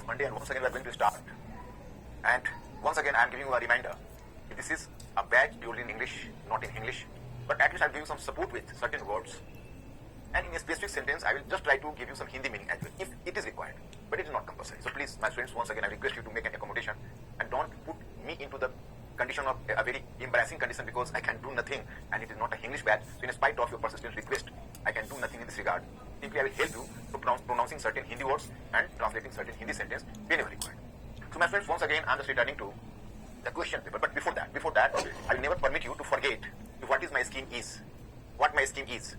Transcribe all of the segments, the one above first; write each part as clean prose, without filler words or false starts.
Monday, and once again we are going to start. And once again I am giving you a reminder. This is a batch purely in English, not in English, but at least I'll give you some support with certain words. And in a specific sentence, I will just try to give you some Hindi meaning as well, if it is required. But it is not compulsory. So please, my friends, once again I request you to make an accommodation and don't put me into the condition of a very embarrassing condition, because I can do nothing and it is not an English batch. So in spite of your persistent request, I can do nothing in this regard. Simply I will help you to pronouncing certain Hindi words and translating certain Hindi sentence whenever required. So my friends, once again I am just returning to the question paper. But before that, I will never permit you to forget what is my scheme is. What my scheme is.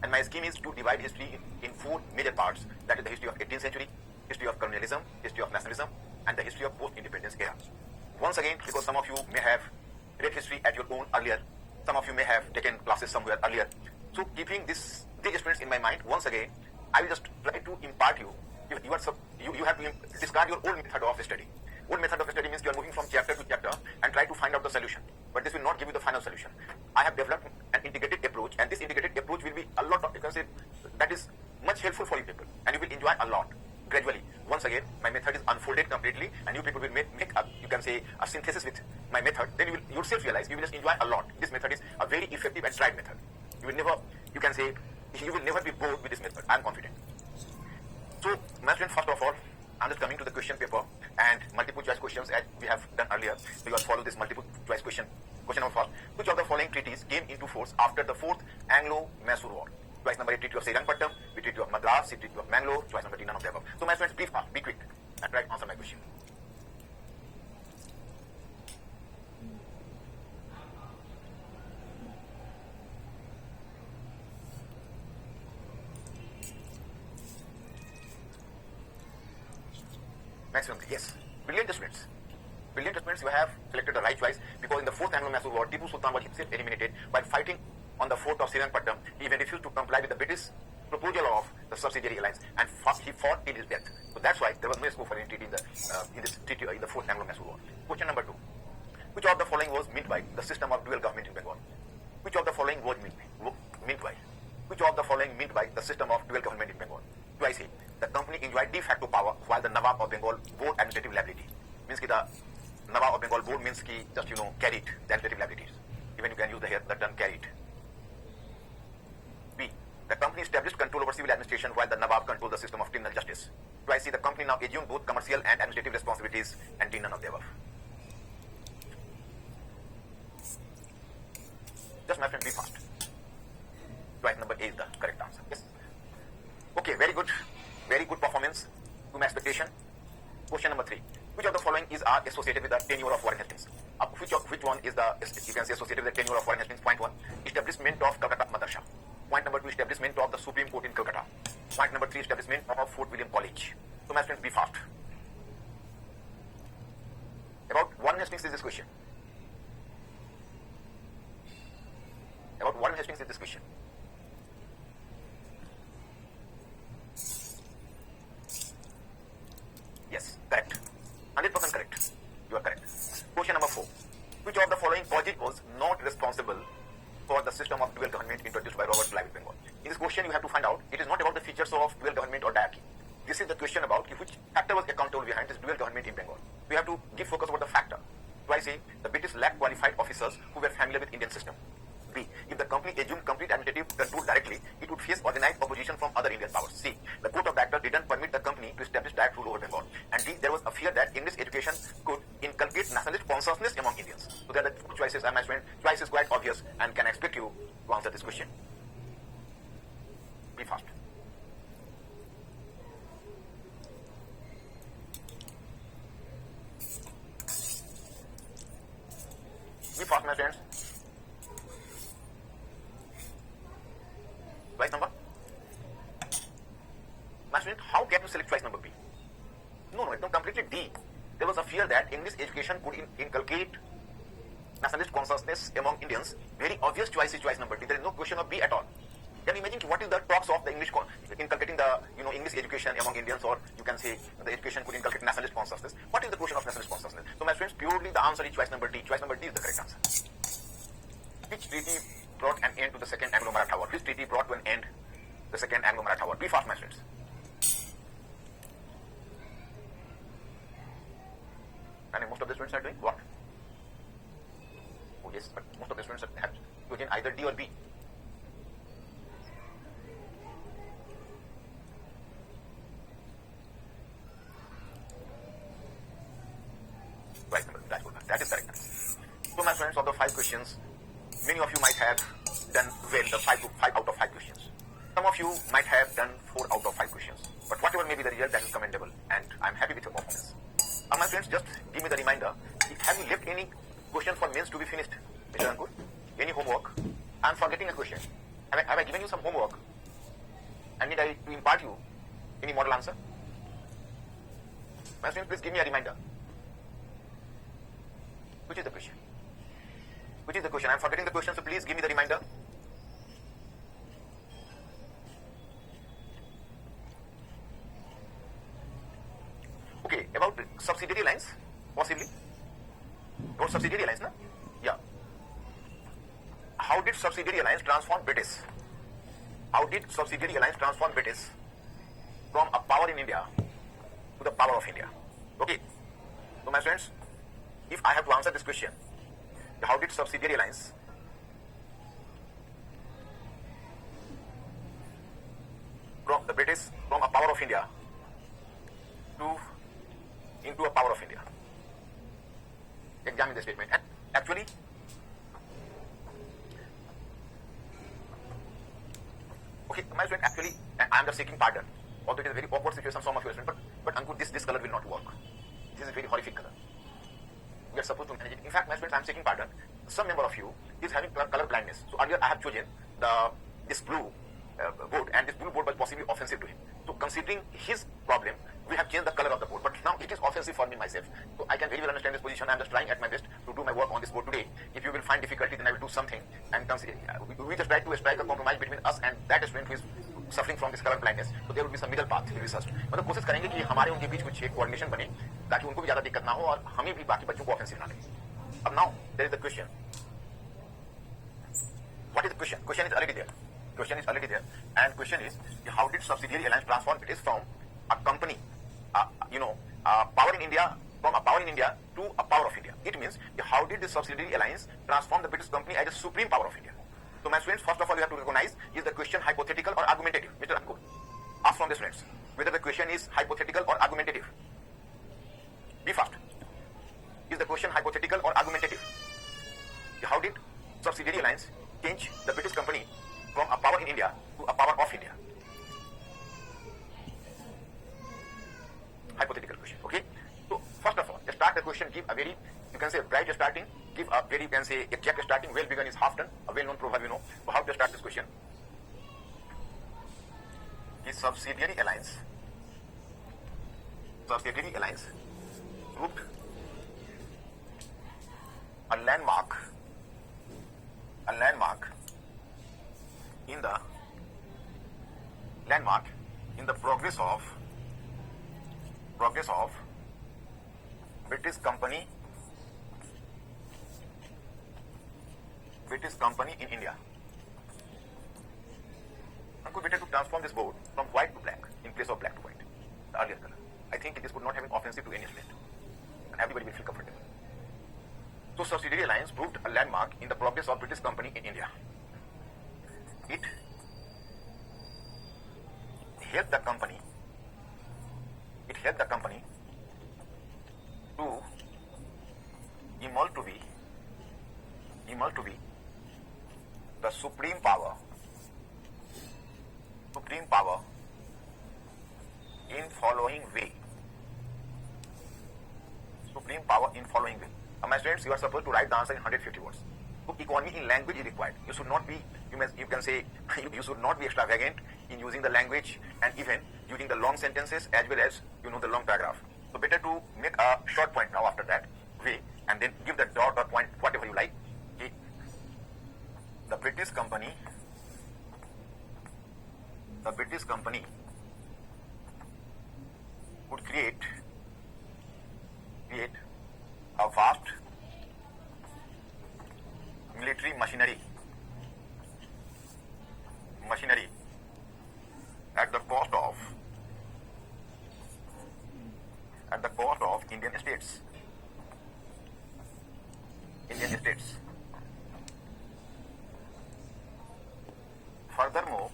And my scheme is to divide history in four major parts. That is the history of 18th century, history of colonialism, history of nationalism, and the history of post-independence era. Once again, because some of you may have read history at your own earlier, some of you may have taken classes somewhere earlier. So keeping these experience in my mind, once again, I will just try to impart you. You have to discard your old method of study. Old method of study means you are moving from chapter to chapter and try to find out the solution. But this will not give you the final solution. I have developed an integrated approach, and this integrated approach will be a lot of, you can say, that is much helpful for you people, and you will enjoy a lot gradually. Once again, my method is unfolded completely, and you people will make a, you can say, a synthesis with my method. Then you will yourself realize you will just enjoy a lot. This method is a very effective and tried method. You will never, you can say, you will never be bored with this method. I am confident. So, my friend, first of all, I'm just coming to the question paper and multiple choice questions as we have done earlier. So you will follow this multiple choice question. Question number first. Which of the following treaties came into force after the Fourth Anglo-Mysore War? Choice number A, Treaty of Srirangapattam, B, Treaty of Madras, C, Treaty of Mangalore. Choice number D, none of the above. So my friends, be fast, be quick, and try to answer my question. Maximum, yes. Brilliant students. Brilliant students, you have selected the right choice, because in the Fourth Anglo-Mysore War, Tipu Sultan was himself eliminated while fighting on the fort of Srirangapattam. He even refused to comply with the British proposal of the subsidiary alliance, and he fought till his death. So that's why there was no scope for any treaty in the Fourth Anglo-Mysore War. Question number 2. Which of the following was meant by the system of dual government in Bengal? Which of the following was meant by? Which of the following meant by the system of dual government in Bengal? Twice A. The company enjoyed de facto power while the Nawab of Bengal bore administrative liability. Means the Nawab of Bengal board means just carried the administrative liabilities. Even you can use the term carried. B. The company established control over civil administration while the Nawab controlled the system of criminal justice. Twice C. The company now assumed both commercial and administrative responsibilities, and D, none of the above. Just my friend, be fast. Choice number A is the correct answer. Yes. Okay, very good. Very good performance to my expectation. Question number 3. Which of the following are associated with the tenure of Warren Hastings? Which one is you can say associated with the tenure of Warren Hastings? Point 1. Establishment of Calcutta Madrasa. Point number 2. Establishment of the Supreme Court in Calcutta. Point number 3. Establishment of Fort William College. So my friends, be fast. About Warren Hastings is this question. About Warren Hastings is this question. Yes, correct. 100% correct. You are correct. Question number 4. Which of the following project was not responsible for the system of dual government introduced by Robert Clive in Bengal? In this question, you have to find out, it is not about the features of dual government or diarchy. This is the question about which factor was accountable behind this dual government in Bengal. We have to give focus over the factor. Twice A, the British lacked qualified officers who were familiar with Indian system. B, if the company assumed complete administrative control directly, it would face organized opposition from other Indian powers. C, the court of directors didn't permit the company to establish direct rule over Bengal. And D, there was a fear that English education could inculcate nationalist consciousness among Indians. So there are the two choices, and my friend, choice is quite obvious, and can I expect you to answer this question? Be fast. Be fast, my friends. Choice number? My student, how can you select choice number B? No, it's not completely D. There was a fear that English education could inculcate nationalist consciousness among Indians. Very obvious choice is choice number D. There is no question of B at all. Can you imagine what is the talks of the English inculcating the English education among Indians, or you can say the education could inculcate nationalist consciousness? What is the question of nationalist consciousness? So my friends, purely the answer is choice number D. Choice number D is the correct answer. Which treaty brought an end to the Second Anglo-Maratha War? Which treaty brought to an end the Second Anglo-Maratha War? Be fast, my friends. And most of the students are doing what? Oh yes, but most of the students have chosen either D or B. Right, that is correct. So my friends, of the 5 questions, many of you might have done well the 5 out of 5 questions. Some of you might have done 4 out of 5 questions. But whatever may be the result, that is commendable, and I'm happy with your performance. My friends, just give me the reminder. Have you left any question for mains to be finished, Mr. Ankur? Any homework? I'm forgetting a question. Have I given you some homework? And need I to impart you any model answer? My friends, please give me a reminder. Which is the question? Which is the question? I'm forgetting the question, so please give me the reminder. Okay, about subsidiary lines, possibly. About subsidiary lines, no? Yeah. How did subsidiary alliance transform British? How did subsidiary alliance transform British from a power in India to the power of India? Okay. So my friends, if I have to answer this question, how did subsidiary alliance from the British, from a power of India into a power of India? Examine the statement. And actually, okay, my friend, actually, I am just seeking pardon. Although it is a very awkward situation, some of your friends, but Ankur, this color will not work. This is a very horrific color. We are supposed to manage it. In fact, my friends, I am seeking pardon. Some member of you is having color blindness. So earlier I have chosen this blue board, and this blue board was possibly offensive to him. So considering his problem, we have changed the color of the board. But now it is offensive for me myself. So I can very well understand this position. I am just trying at my best to do my work on this board today. If you will find difficulty, then I will do something. And we just try to strike a compromise between us and that student who is suffering from this color blindness. So there will be some middle path researched. मतलब कोशिश करेंगे कि हमारे उनके बीच कुछ एक coordination बने ताकि उनको भी ज्यादा दिक्कत ना हो और हमें भी बाकी बच्चों को ऑफेंसिव ना लगे. अब now there is the question. What is the question? Question is already there. Question is already there. And question is, how did subsidiary alliance transform British from a company, power in India, from a power in India to a power of India? It means, how did the subsidiary alliance transform the British company as a supreme power of India? So my students, first of all, you have to recognize, is the question hypothetical or argumentative? Mr. Ankur, ask from the students whether the question is hypothetical or argumentative. Be fast. Is the question hypothetical or argumentative? How did subsidiary alliance change the British company from a power in India to a power of India? Hypothetical question, okay? So, first of all, start the question, give a very, you can say, bright starting, give a very, you can say, exact starting, well begun is half done, a well-known proverb, you know. So, how to start this question? Is subsidiary alliance proved a landmark in the progress of British company in India. Uncle, better to transform this board from white to black in place of black to white, the earlier color. I think this would not have been offensive to any student, and everybody will feel comfortable. So, subsidiary alliance proved a landmark in the progress of British company in India. It helped the company to emerge to be the supreme power in following way. My students, you are supposed to write the answer in 150 words. So economy in language is required. You should not be, you can say, you should not be extravagant in using the language and even using the long sentences as well as, the long paragraph. So better to make a short point now after that way and then give the dot or point, whatever you like. Okay. The British company would create a vast military machinery at the cost of Indian states. Indian states. Furthermore,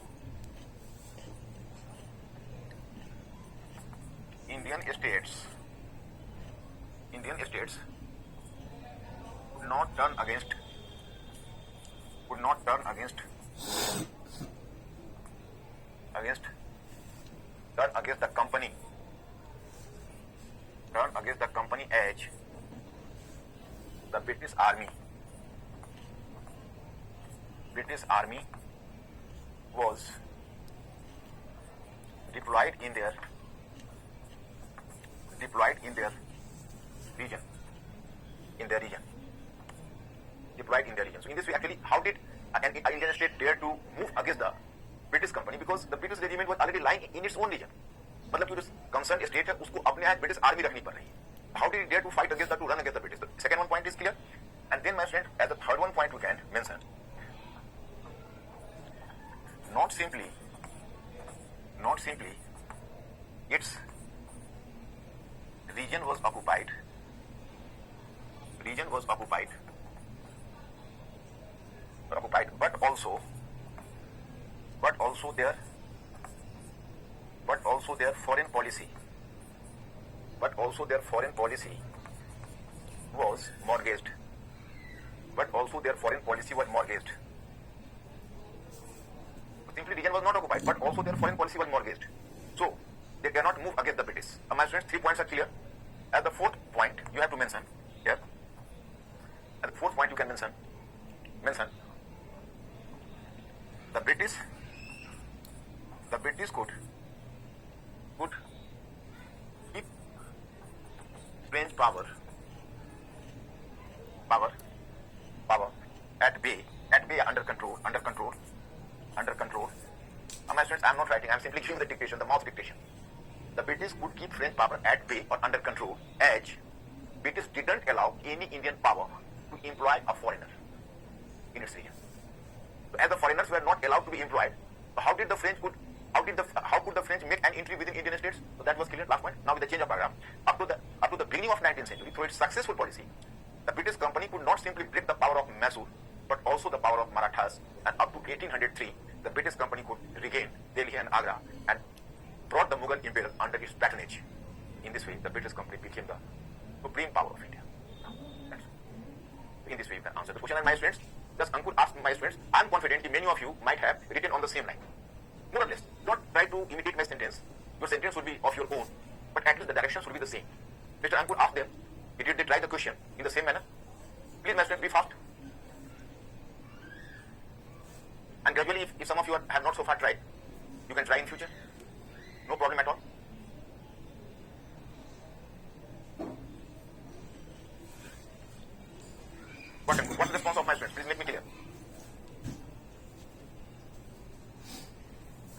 Indian states would not turn against the company as the British Army was deployed in their region. So in this way, actually, how did an Indian state dare to move against the British company? Because the British regiment was already lying in its own region. मतलब जो concerned state है उसको अपने यहाँ British army रखनी पड़ रही है. How did it dare to fight against the to run against the British? The second one point is clear. And then, my friend, as the third one point we can mention, not simply its region was occupied, but also their foreign policy was mortgaged. Simply region was not occupied, but also their foreign policy was mortgaged. So they cannot move against the British. My friends, 3 points are clear. At the fourth point, you have to mention here. At the fourth point, you can mention the British could keep French power at bay, under control. My friends, I am not writing, I am simply giving the dictation, the mouth dictation. The British could keep French power at bay or under control as British didn't allow any Indian power to employ a foreigner in its region. So as the foreigners were not allowed to be employed, how could the French make an entry within Indian states? So that was clear, last point. Now with the change of paragraph, up to the beginning of 19th century, through its successful policy, the British company could not simply break the power of Mysore, but also the power of Marathas, and up to 1803, the British company could regain Delhi and Agra and brought the Mughal Empire under its patronage. In this way, the British company became the supreme power of India. In this way, you can answer the question. And my students, just Ankur asked my students, I am confident that many of you might have written on the same line. More or less, don't try to imitate my sentence. Your sentence will be of your own, but at least the directions will be the same. Mr. Ankur asked them, did they try the question in the same manner? Please, my students, be fast. And gradually, if some of you have not so far tried, you can try in future. No problem at all. What's the response of my students? Please make me clear.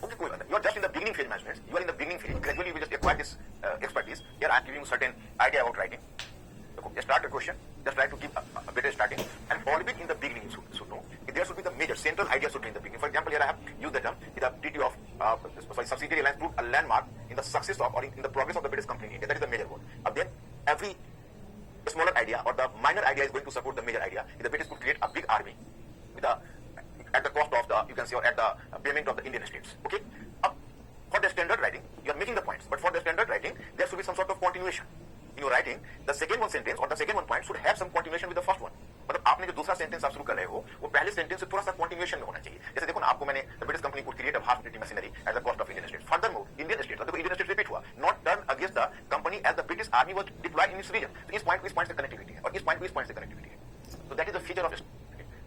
Okay, cool. You are just in the beginning phase, my students. You are in the beginning phase. Gradually, you will just acquire this expertise. Here, I am giving you certain idea about writing. Just start a question. Just try to give a better starting. And always in the beginning, you should know. There should be the major central idea should be in the beginning. For example, here I have used the term the treaty of subsidiary alliance proved a landmark in the success of or in the progress of the British company in India. That is the major goal. Then every smaller idea or the minor idea is going to support the major idea. The British could create a big army with at the cost of the, you can say, or at the payment of the Indian states. Okay. For the standard writing, you are making the points, but for the standard writing, there should be some sort of continuation. In your writing, the second one sentence or the second one point should have some continuation with the first one. मतलब आपने जो दूसरा sentence आप शुरू कर रहे हो वो पहले सेंटेंस से थोड़ा सा continuation में होना चाहिए. जैसे देखो ना, आपको मैंने the British company could create a vast military machinery at the cost of Indian states. Furthermore, Indian states, देखो Indian states repeat हुआ, not done against the company as the British army was deployed in its region. So इस point से connectivity है और इस point से connectivity है. So that is the feature of it.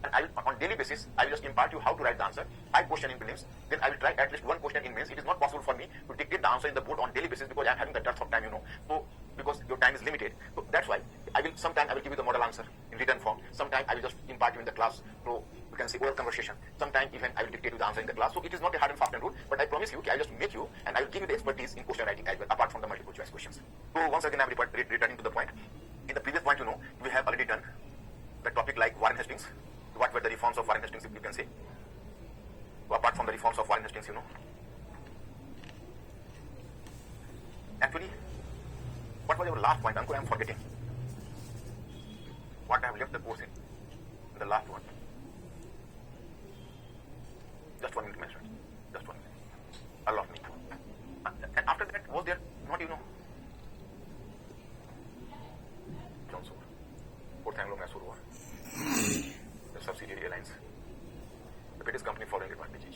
And I will, on daily basis, I will just impart you how to write the answer. 5 questions in prelims. Then I will try at least 1 question in mains. It is not possible for me to dictate the answer in the board on daily basis because I am having the dearth of time, you know. So because your time is limited. So that's why sometime I will give you the model answer in written form. Sometime I will just impart you in the class. So you can say oral conversation. Sometime even I will dictate you the answer in the class. So it is not a hard and fast and rule, but I promise you I will just make you and I will give you the expertise in question writing as well, apart from the multiple choice questions. So once again I am returning to the point. In the previous point, you know, we have already done the topic like Warren Hastings. What were the reforms of Warren Hastings, you can say. So apart from the reforms of Warren Hastings, you know. Actually, what was your last point, Ankur? I am forgetting. What I have left the course in. The last one. Just 1 minute, my friend. Just 1 minute. Allah me. And after that, was there not, Johnson, Port Anglo-Mysore War, the subsidiary airlines, the British company following advantages.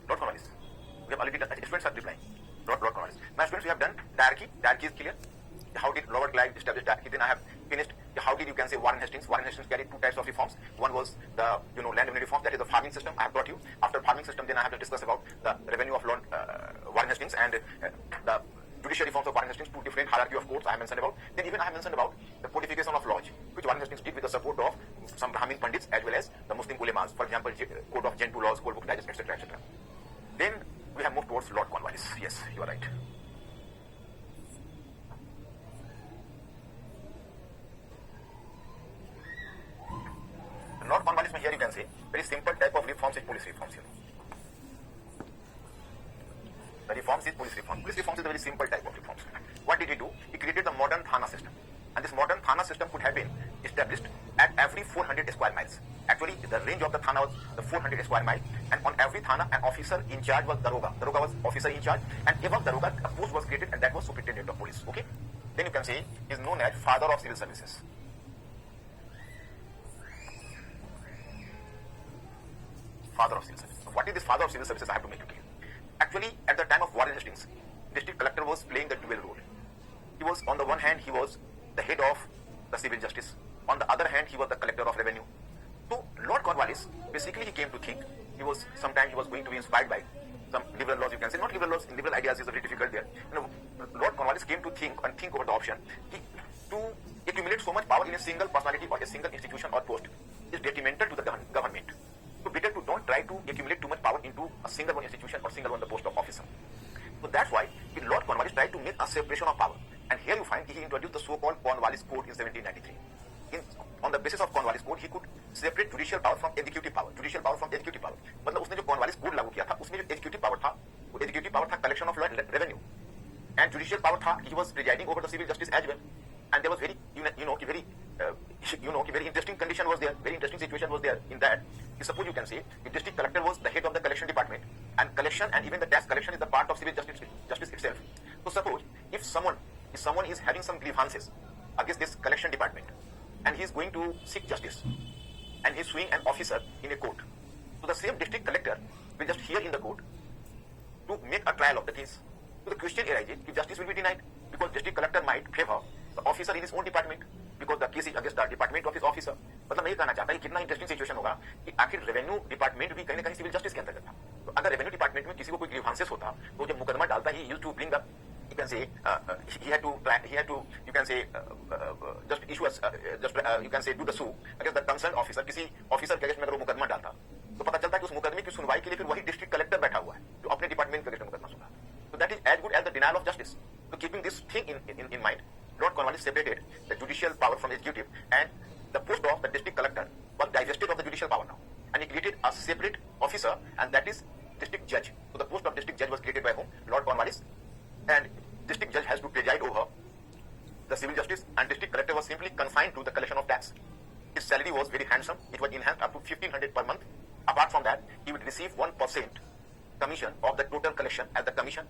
Lord Cornwallis, we have already done, students are replying. Lord Cornwallis. My students, we have done diarchy. Diarchy is clear. How did Robert Clive establish diarchy? Then I have finished. How did Warren Hastings? Warren Hastings carried 2 types of reforms. One was the land revenue reform, that is the farming system. I have brought you. After farming system, then I have to discuss about the revenue of Warren Hastings and the judicial reforms of Warren Hastings, 2 different hierarchy of courts I have mentioned about. Then even I have mentioned about the codification of laws, which Warren Hastings did with the support of some Brahmin Pandits as well as the Muslim ulemas. For example, Code of Gentoo laws, Code Book Digest, etc., etc. Then we have moved towards Lord Cornwallis. Yes, you are right. Lord Cornwallis, here you can say very simple type of reforms is police reforms. The reforms is police reform. Police reforms is a very simple type of reforms. What did he do? He created the modern Thana system. And this modern Thana system could have been established at every 400 square miles. Actually, the range of the Thana was the 400 square mile. And on every Thana, an officer in charge was Daroga. Daroga was officer in charge. And above Daroga, a post was created, and that was superintendent of police. Okay? Then you can say he is known as father of civil services. Father of civil services. What is this father of civil services? I have to make it clear. Actually, at the time of Warren Hastings, district collector was playing the dual role. He was, on the one hand, he was the head of the civil justice. On the other hand, he was the collector of revenue. So Lord Cornwallis, basically he came to think, sometimes he was going to be inspired by some liberal laws, you can say, not liberal laws, liberal ideas is very difficult there. Lord Cornwallis came to think over the option to accumulate so much power in a single personality or a single institution or post is detrimental to the government. So better to don't try to accumulate too much power into a single one institution or single one the post of officer. So that's why Lord Cornwallis tried to make a separation of power. And here you find he introduced the so-called Cornwallis Code in 1793. On the basis of Cornwallis Code, he could separate judicial power from executive power. Judicial power from executive power. मतलब उसने जो Cornwallis Code लागू किया था, उसमें जो executive power था, वो executive power था collection of revenue, and judicial power था he was presiding over the civil justice as well. And there was very very interesting condition was there, very interesting situation was there in that. Suppose you can say the district collector was the head of the collection department, and collection and even the tax collection is the part of civil justice itself. So suppose if someone is having some grievances against this collection department, and he is going to seek justice, and he is suing an officer in a court, so the same district collector will just hear in the court to make a trial of the case. So the question arises if justice will be denied because district collector might favor the officer in his own department because the case is against the department of his officer. मतलब मैं ये कहना चाहता हूँ कितना interesting situation होगा कि आखिर रेवेन्यू डिपार्टमेंट भी कहीं ना कहीं सिविल जस्टिस के अंतर्गत था. तो अगर रेवेन्यू डिपार्टमेंट में किसी को कोई ग्रीवांसेस होता तो जब मुकदमा डालता ही used to bring up you can say he had to you can say just issue you can say do the sue against the concerned officer. किसी ऑफिसर के अगेंस्ट में अगर वो मुकदमा डालता तो पता चलता है कि उस मुकदमे की सुनवाई के लिए फिर वही डिस्ट्रिक्ट कलेक्टर बैठा हुआ है जो अपने डिपार्टमेंट के अगेंस्ट मुकदमा सुना. So that is as good as the denial of justice. So keeping this thing in mind, Lord Cornwallis separated the judicial power from executive, and the post of the district collector was divested of the judicial power now, and he created a separate officer, and that is district judge. So the post of district judge was created by whom? Lord Cornwallis, and district judge has to preside over the civil justice, and district collector was simply confined to the collection of tax. His salary was very handsome. It was enhanced up to 1,500 per month. Apart from that, he would receive 1% commission of the total collection as the commission.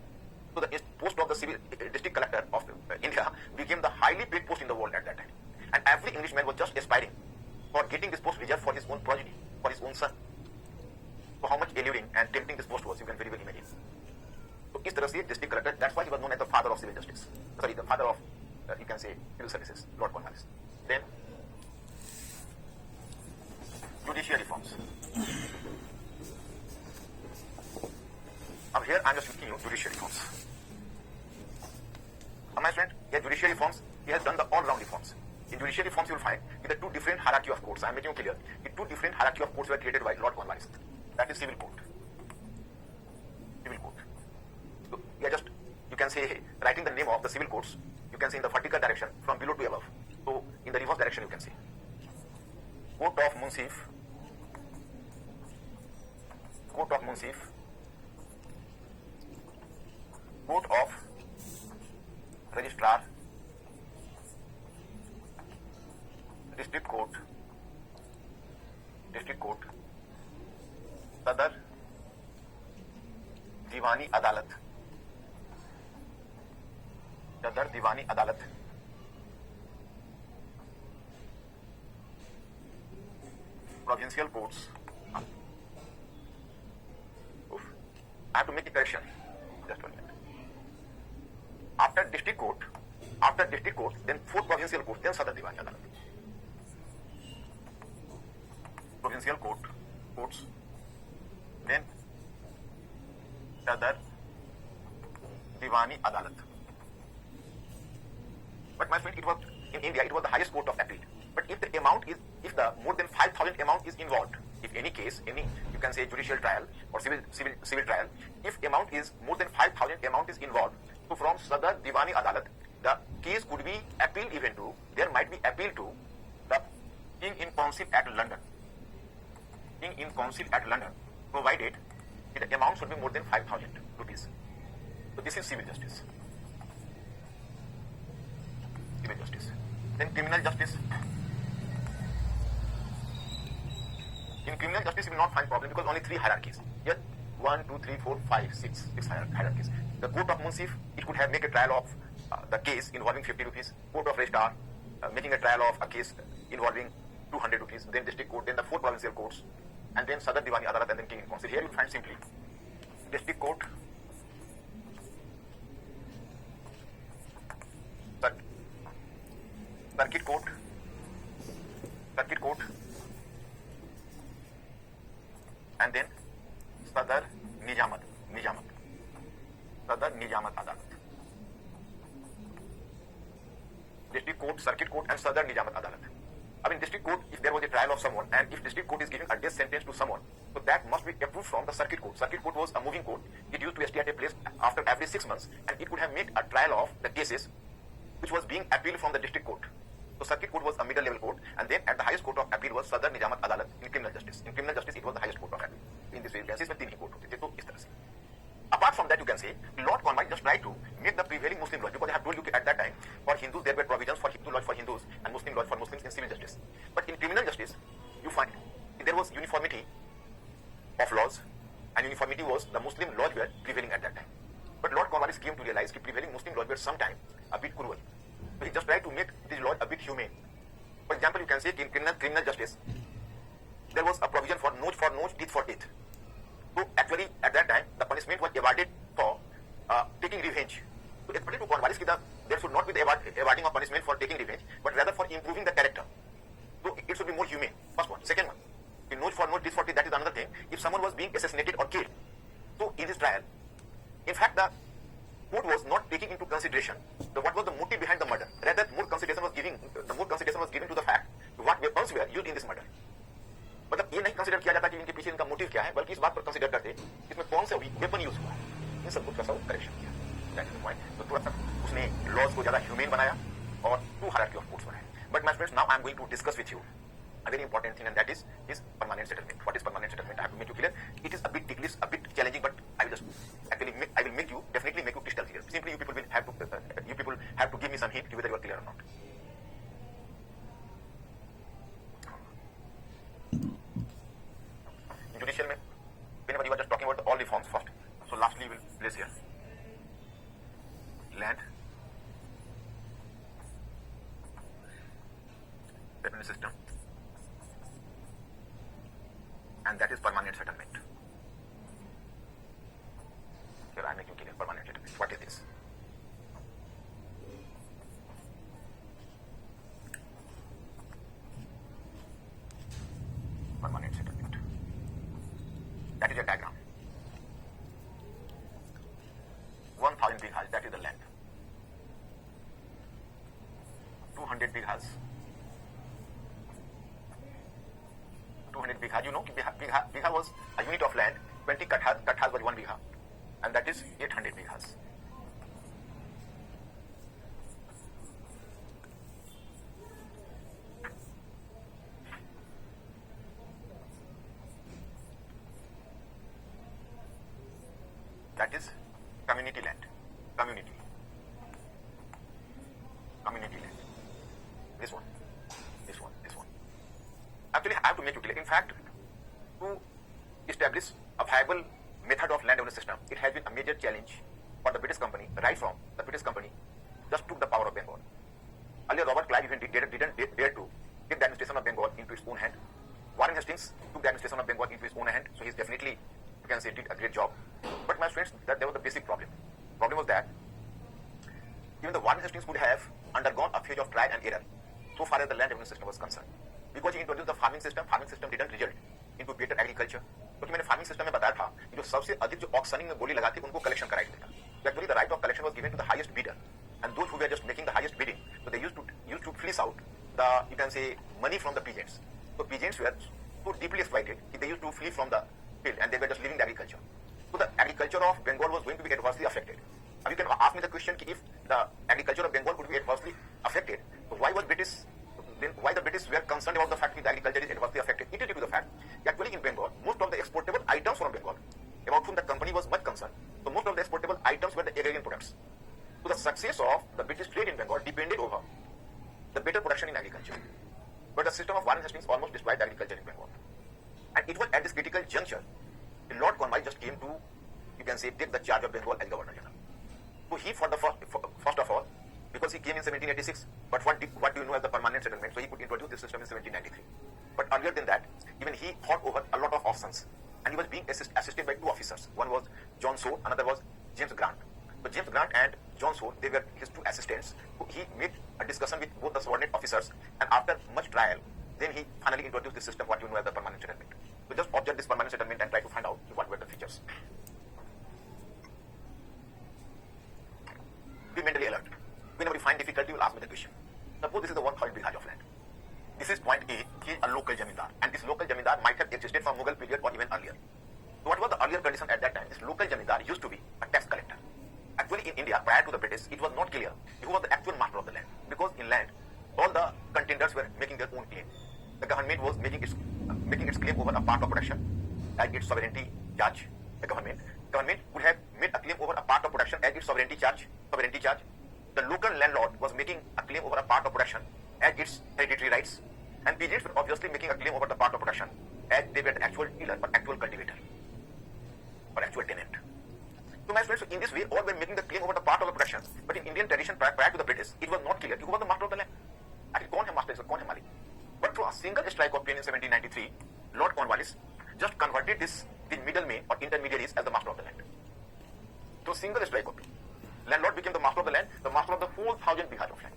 So the post of the civil district collector of India became the highly paid post in the world at that time. And every Englishman was just aspiring for getting this post reserved for his own progeny, for his own son. So how much alluring and tempting this post was, you can very well imagine. So इस तरह से district collector, that's why he was known as the father of civil justice. Sorry, the father of, you can say, civil services, Lord Cornwallis. Then, judicial reforms. Now here I am just looking at judicial reforms. My friend, here judicial reforms, he has done the all-round reforms. In judicial reforms, you will find the 2 different hierarchy of courts. I am making you clear. The 2 different hierarchy of courts were created by Lord Cornwallis. That is civil court. Civil court. So, you can say, writing the name of the civil courts, you can say in the vertical direction from below to above. So, in the reverse direction, you can say Court of Munsif, Court of Munsif, Court of Registrar, दीवानी अदालत, सदर दीवानी अदालत, provincial courts. I have to make a correction. Just 1 minute. After district court, then 4 provincial courts, then Sadar Diwani Adalat. Provincial courts, then Sadar Diwani Adalat. But my friend, it was in India, it was the highest court of appeal. But if the more than 5,000 amount is involved, if any case, you can say judicial trial or civil trial, if amount is more than 5,000 amount is involved, so from Sadar Diwani Adalat, the case could be appealed even to, there might be appeal to the King in Council at London. King in Council at London, provided the amount should be more than 5,000 rupees. So this is civil justice. Civil justice. Then criminal justice. In criminal justice, you will not find problem because only 3 hierarchies. Yes, 1, 2, 3, 4, 5, 6 hierarchies. The court of Munsif, it could have make a trial of the case involving 50 rupees. Court of Registrar, making a trial of a case involving 200 rupees. Then district court, then the 4 provincial courts, and then Sadar Diwani Adalat, and then King in Council. Here you will find simply district court, circuit court, and then Sadar Nijamat, Sadar Nijamat Adalat. District court, circuit court, and Sadar Nijamat Adalat. I mean, district court, if there was a trial of someone, and if district court is giving a death sentence to someone, so that must be approved from the circuit court. Circuit court was a moving court. It used to stay at a place after every 6 months, and it could have made a trial of the cases which was being appealed from the district court. So circuit court was a middle level court, and then at the highest court of appeal was Sadar Nijamat Adalat in criminal justice. In criminal justice, it was the highest court of appeal. In this way, you can see इसमें 3 ही court होते थे, तो इस तरह से. Apart from that, you can say Lord Cornwallis just tried to make the prevailing Muslim law, because I have told you at that time for Hindus there were provisions for Hindu law for Hindus and Muslim law for Muslims in civil justice. But in criminal justice, you find there was uniformity of laws, and uniformity was the Muslim laws were prevailing at that time. But Lord Cornwallis came to realize that prevailing Muslim laws were sometimes a bit cruel. So he just tried to make this law a bit humane. For example, you can say in criminal justice, there was a provision for notch, teeth for teeth. So actually, at that time, the punishment was awarded for taking revenge. So according to Cornwallis, there should not be the awarding of punishment for taking revenge, but rather for improving the character. So it should be more humane. First one. Second one, in notch, teeth for teeth, that is another thing. If someone was being assassinated or killed, so in this trial, in fact, the court was not taking into consideration what was the motive behind the murder. Rather, more consideration was given to the fact what weapons were used in this murder. मतलब ये नहीं consider किया जाता कि इनके पीछे इनका motive क्या है, बल्कि इस बात पर कंसीडर करते इसमें कौन सा वेपन यूज हुआ है. इन सब कुछ का सब करेक्शन किया. That is the point. तो थोड़ा सा उसने लॉज को ज्यादा ह्यूमेन बनाया और 2 हायरार्की ऑफ कोर्ट्स बनाए. But my friends, now I am going to discuss with you a very important thing, and that is permanent settlement. What is permanent settlement? I have to make you clear. It is a bit ticklish, a bit challenging, but I will definitely make you crystal clear. Simply you people have to give me some hint whether you are clear or not. In judicial, whenever you are just talking about all the forms first, so lastly we will place here land, settlement system, and that is permanent settlement. Here I am making clear permanent settlement. What is this? Permanent settlement. That is a diagram. 1,000 bighas, that is the land. 200 bighas. 200 bigha. You know, bigha was a unit of land. 20 kathas was 1 bigha, and that is 800 bighas. That is community land. Community land. This one. Actually, I have to make you clear. In fact, to establish a viable method of land revenue system, it has been a major challenge for the British company, right from the British company just took the power of Bengal. Earlier, Robert Clive even didn't dare to take the administration of Bengal into his own hand. Warren Hastings took the administration of Bengal into his own hand, so he's definitely, you can say, did a great job. But my friends, that there was the basic problem. The problem was that even the Warren Hastings would have undergone a phase of trial and error so far as the land revenue system was concerned. Because he introduced the farming system didn't result into better agriculture. क्योंकि मैंने farming system में बताया था कि जो सबसे अधिक जो ऑक्शनिंग में बोली लगाती उनको कलेक्शन कराई देता. Actually, the right of collection was given to the highest bidder, and those who were just making the highest bidding, so they used to fleece out the, you can say, money from the peasants. So peasants were so deeply exploited that they used to flee from the field and they were just leaving the agriculture. So the agriculture of Bengal was going to be adversely affected. Now you can ask me the question: if the agriculture of Bengal would be adversely affected, so why the British were concerned about the fact that the agriculture is adversely affected? It is due to the fact that actually in Bengal, most of the exportable items from Bengal, about whom the company was much concerned, so most of the exportable items were the agrarian products. So the success of the British trade in Bengal depended over the better production in agriculture. But the system of Warren Hastings almost destroyed agriculture in Bengal. And it was at this critical juncture that Lord Cornwallis just came to, you can say, take the charge of Bengal as Governor General. So he, first of all, because he came in 1786, but what do you know as the permanent settlement? So he could introduce this system in 1793. But earlier than that, even he thought over a lot of options, and he was being assisted by two officers. One was John Soane, another was James Grant. So James Grant and John Soane, they were his two assistants. So he made a discussion with both the subordinate officers, and after much trial, then he finally introduced this system, what you know as the permanent settlement. So just observe this permanent settlement and try to find out what were the features. Be mentally alert. Whenever you find difficulty, you will ask me the question. Suppose this is the 1,000 bighas of land. This is point A. He is a local jamindar, and this local jamindar might have existed from Mughal period or even earlier. So what was the earlier condition at that time? This local jamindar used to be a tax collector. Actually, in India, prior to the British, it was not clear who was the actual master of the land, because in land, all the contenders were making their own claim. The government was making its claim over a part of production as its sovereignty charge. The government could have made a claim over a part of production as its sovereignty charge. The local landlord was making a claim over a part of production as its hereditary rights, and peasants were obviously making a claim over the part of production as they were the actual dealer or actual cultivator or actual tenant. So my friends, in this way, all were making the claim over the part of the production. But in Indian tradition, prior to the British, it was not clear who was the master of the land. Actually, कौन है master, कौन है मालिक? But through a single strike of pen in 1793, Lord Cornwallis just converted the middlemen or intermediaries as the master of the land. Through single strike of pen, landlord became the master of the land, the master of the whole 1,000 bighas of land.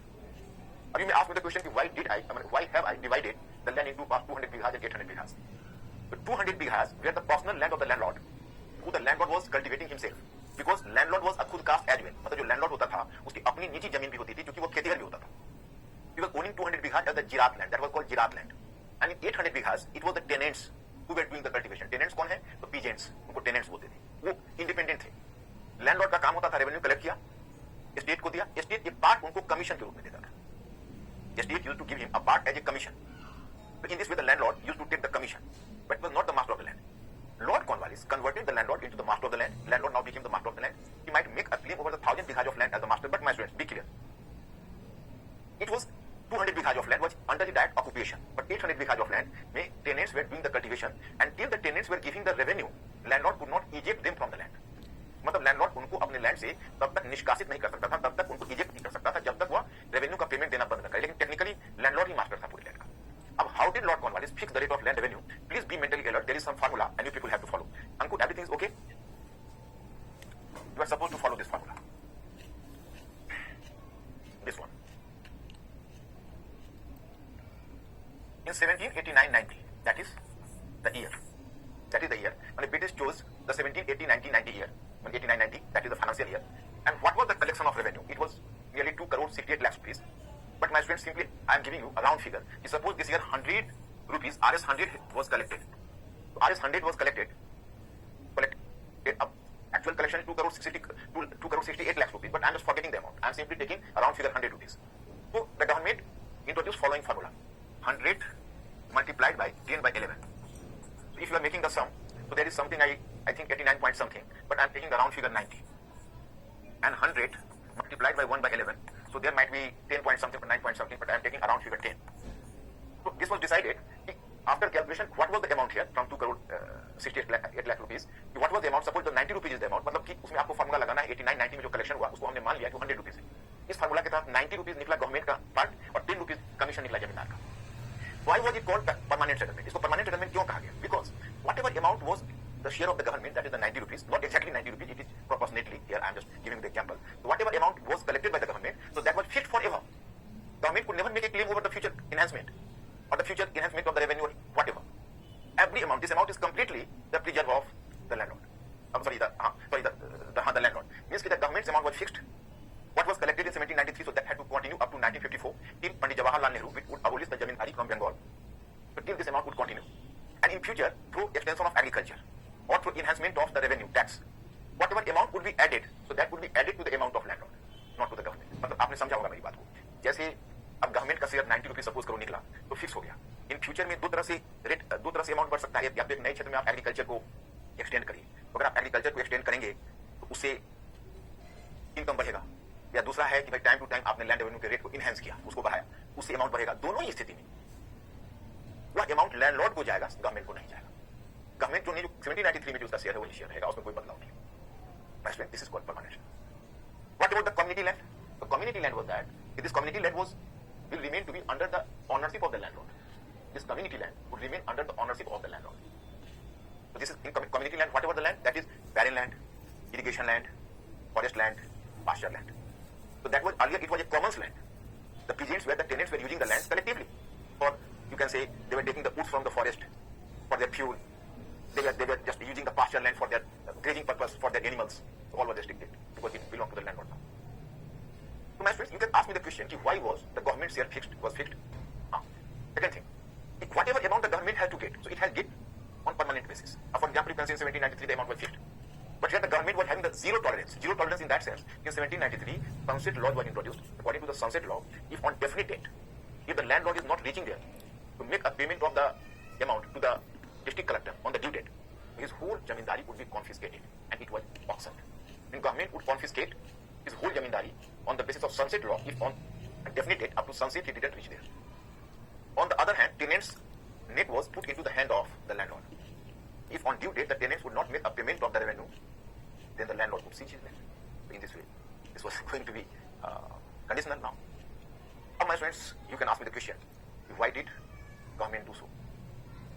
Or you may ask me the question, why have I divided the land into 200 bighas and 800 bighas? The 200 bighas were the personal land of the landlord, who the landlord was cultivating himself. Because landlord was a खुद cast as well. मतलब जो landlord होता था, उसकी अपनी निजी जमीन भी होती थी, क्योंकि वो खेतीहर भी होता था. He was owning 200 bighas as the Jirat land. That was called Jirat land. And in 800 bighas, it was the tenants who were doing the cultivation. Tenants कौन है? तो peasants. उनको tenants बोलते थे. वो independent थे. Landlord का काम होता था revenue collect किया, estate को दिया. Estate एक part उनको commission के रूप में देता था. Estate used to give him a part as a commission. So in this way, the landlord used to take the commission, but was not the master of the land. Lord Cornwallis converted the landlord into the master of the land. Landlord now became the master of the land. He might make a claim over the 1,000 bighas of land as the master, but my friends, be clear. It was 200 bighas of land was under the direct occupation, but 800 bighas of land, tenants were doing the cultivation. Until the tenants were giving the revenue, landlord could not eject them from the land. मतलब landlord उनको अपने land से तब तक निष्कासित नहीं कर सकता था, तब तक उनको इजेक्ट नहीं कर सकता था, जब तक वह रेवेन्यू का पेमेंट देना बंद न करे. लेकिन टेक्निकली लैंडलॉर्ड ही मास्टर था पूरे लैंड का. अब how did Lord Cornwallis fix the rate of land revenue? Please be mentally alert. There is some formula and you people have to follow. Anku, everything is okay? You are supposed to follow this formula. This one. In 1789-90, that is the year. When the British chose the 1780-1990 year, 89-90, that is the financial year. And what was the collection of revenue? It was nearly 2 crore 68 lakhs rupees. But my friends, simply I am giving you a round figure. Suppose this year 100 rupees, Rs 100 was collected. So Rs 100 was collected. Actual collection is 2 crore 68 lakhs rupees. But I am just forgetting the amount. I am simply taking a round figure 100 rupees. So the government introduced following formula: 100 multiplied by 10 by 11. So if you are making the sum, so there is something I think 89 point something, but I am taking the round figure 90. And 100 multiplied by 1 by 11. So there might be 10 point something or 9 point something, but I am taking around figure 10. So this was decided after calculation. What was the amount here from 2 crore 68 lakh rupees what was the amount, suppose the 90 rupees is the amount, मतलब कि उसमें आपको formula लगाना है 89 90 में जो collection हुआ उसको हमने मान लिया कि 100 रुपीज है। इस फार्मूला के तहत 90 रुपीज निकला गवर्नमेंट का पार्ट और 10 रुपीज कमीशन निकला जमींदार का। Why was it called permanent settlement? इसको परमानेंट सेटलमेंट क्यों कहा गया? Because whatever amount was the share of the government, that is the 90 rupees, not exactly 90 rupees, it is proportionately, here I am just giving the example. So whatever amount was collected by the government, so that was fixed forever. Government could never make a claim over the future enhancement or the future enhancement of the revenue or whatever. Every amount, this amount is completely the preserve of the landlord. The landlord. Means that the government's amount was fixed. What was collected in 1793, so that had to continue up to 1954 till Pandit Jawaharlal Nehru would abolish the Jamindari from Bengal. So till this amount would continue. And in future, through extension of agriculture or through enhancement of the revenue tax, whatever amount would be added, so that would be added to the amount of landlord, not to the government. मतलब आपने समझा होगा मेरी बात को। जैसे अब government का शेयर 90 रुपीज सपोज करो निकला तो फिक्स हो गया। इन फ्यूचर में दो तरह से अमाउंट बढ़ सकता है। या तो एक नए क्षेत्र में आप एग्रीकल्चर को एक्सटेंड करिए, अगर आप एग्रीकल्चर को एक्सटेंड करेंगे तो उससे इनकम बढ़ेगा, या दूसरा है कि भाई टाइम टू टाइम आपने लैंड रेवेन्यू के रेट को इनहेंस किया, उसको बढ़ाया, उससे अमाउंट बढ़ेगा। दोनों ही स्थिति में वह अमाउंट लैंडलॉर्ड को जाएगा, गवर्नमेंट को नहीं जाएगा। गवर्नमेंट जो नहीं, जो 1793 में जो उसका शेयर है वही शेयर रहेगा, उसमें कोई बदलाव नहीं। This is called permanent. What about the community land? The community land was that this community land was will remain to be under the ownership of the landlord. This community land would remain under the ownership of the landlord. So this is in community land, whatever the land, that is barren land, irrigation land, forest land, pasture land. So that was earlier, it was a commons land. The peasants where the tenants were using the land collectively, or you can say they were taking the wood from the forest for their fuel. They were just using the pasture land for their grazing purpose for their animals. All were restricted because it belonged to the landlord now. So my friends, you can ask me the question, why was the government share fixed? Second thing, whatever amount the government has to get, so it has get on permanent basis. For example, you can say in 1793 the amount was fixed, but here the government was having the zero tolerance. Zero tolerance in that sense, in 1793, sunset law was introduced. According to the sunset law, if on definite date, if the landlord is not reaching there to make a payment of the amount to the district collector on the due date, his whole jamindari would be confiscated and it was auctioned. Then government would confiscate his whole jamindari on the basis of sunset law if on a definite date up to sunset he didn't reach there. On the other hand, tenants' net was put into the hand of the landlord. If on due date the tenants would not make a payment of the revenue, then the landlord would seize his land. In this way, this was going to be conditional now. Now, my friends, you can ask me the question, why did government do so?